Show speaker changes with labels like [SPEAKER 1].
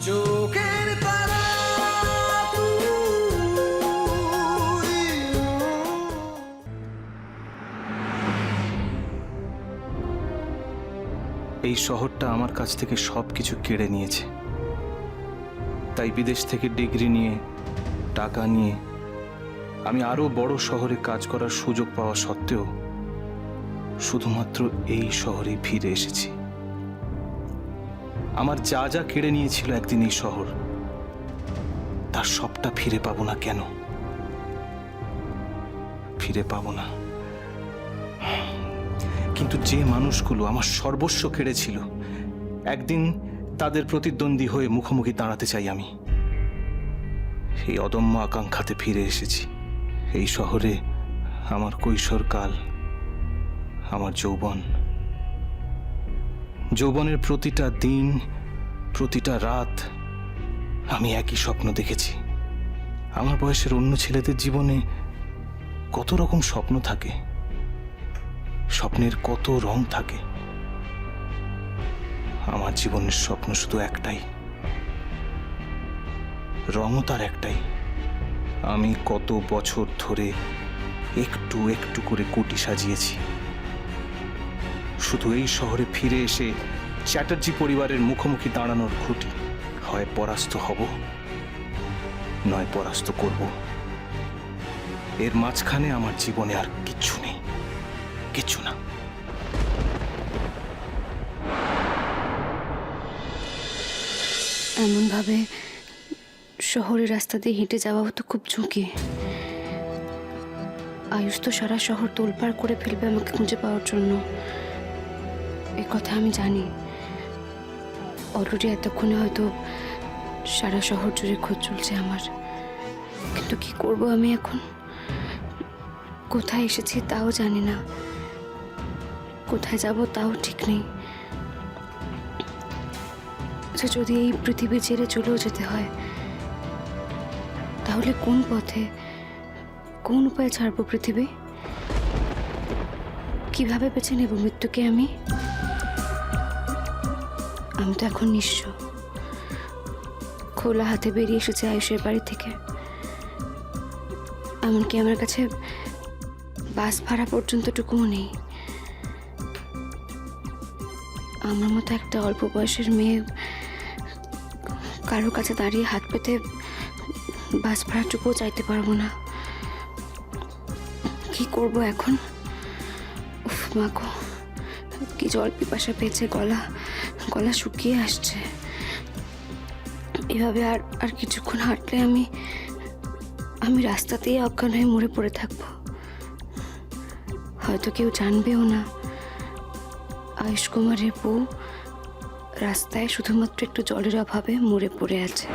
[SPEAKER 1] চোখের তারা
[SPEAKER 2] এই শহরটা আমার কাছ থেকে সবকিছু কেড়ে নিয়েছে। তাই বিদেশ থেকে ডিগ্রি নিয়ে, টাকা নিয়ে আমি আরো বড় শহরে কাজ করার সুযোগ পাওয়া সত্ত্বেও শুধুমাত্র এই শহরেই ফিরে এসেছি। আমার যা যা কেড়ে নিয়েছিল একদিন এই শহর, তার সবটা ফিরে পাবো না কেন? ফিরে পাবো না, কিন্তু যে মানুষগুলো আমার সর্বস্ব কেড়েছিল একদিন তাদের প্রতিদ্বন্দ্বী হয়ে মুখোমুখি দাঁড়াতে চাই আমি। এই অদম্য আকাঙ্ক্ষাতে ফিরে এসেছি। এই শহরে আমার কৈশোরকাল, আমার যৌবনের প্রতিটা দিন, প্রতিটা রাত আমি একই স্বপ্ন দেখেছি। আমার বয়সের অন্য ছেলেদের জীবনে কত রকম স্বপ্ন থাকে, স্বপ্নের কত রং থাকে। আমার জীবনের স্বপ্ন শুধু একটাই, রঙও তার একটাই। আমি কত বছর ধরে একটু একটু করে কুটি সাজিয়েছি, শুধু এই শহরে ফিরে এসে চ্যাটার্জি পরিবারের মুখোমুখি দাঁড়ানোর খুঁটি। হয় পরাস্ত হব, নয় পরাস্ত করব। এর মাঝখানে আমার জীবনে আর কিচ্ছু নেই, কিচ্ছু না।
[SPEAKER 3] এমনভাবে শহরের রাস্তা দিয়ে হেঁটে যাওয়া হতো খুব ঝুঁকি। আয়ুষ তো সারা শহর তোলপাড় করে ফেলবে আমাকে খুঁজে পাওয়ার জন্য, এ কথা আমি জানি। অলরেডি এতক্ষণে হয়তো সারা শহর জুড়ে খোঁজ চলছে আমার। কিন্তু কি করব আমি এখন? কোথায় এসেছি তাও জানি না, কোথায় যাব তাও ঠিক নেই। যদি এই পৃথিবী ছেড়ে চলেও যেতে হয়, তাহলে কোন পথে, কোন উপায়ে ছাড়বো পৃথিবী? কিভাবে বেছে নেব মৃত্যুকে আমি? আমি তো এখন নিঃস্ব, খোলা হাতে বেরিয়ে এসেছে আয়ুষের বাড়ি থেকে। এমনকি আমার কাছে বাস ভাড়া পর্যন্তটুকুও নেই। আমার মতো একটা অল্প বয়সের মেয়ে কারোর কাছে দাঁড়িয়ে হাত পেতে বাস ভাড়াটুকুও চাইতে পারবো না। কি করব এখন? উফ মা গো, কি জল পিপাসা পেয়েছে, গলা শুকিয়ে আসছে। এভাবে আর কিছুক্ষণ হাঁটলে আমি রাস্তাতেই অজ্ঞান হয়ে মরে পড়ে থাকবো। হয়তো কেউ জানবেও না আয়ুষ কুমারের বউ রাস্তায় শুধুমাত্র একটু জলের অভাবে মরে পড়ে আছে।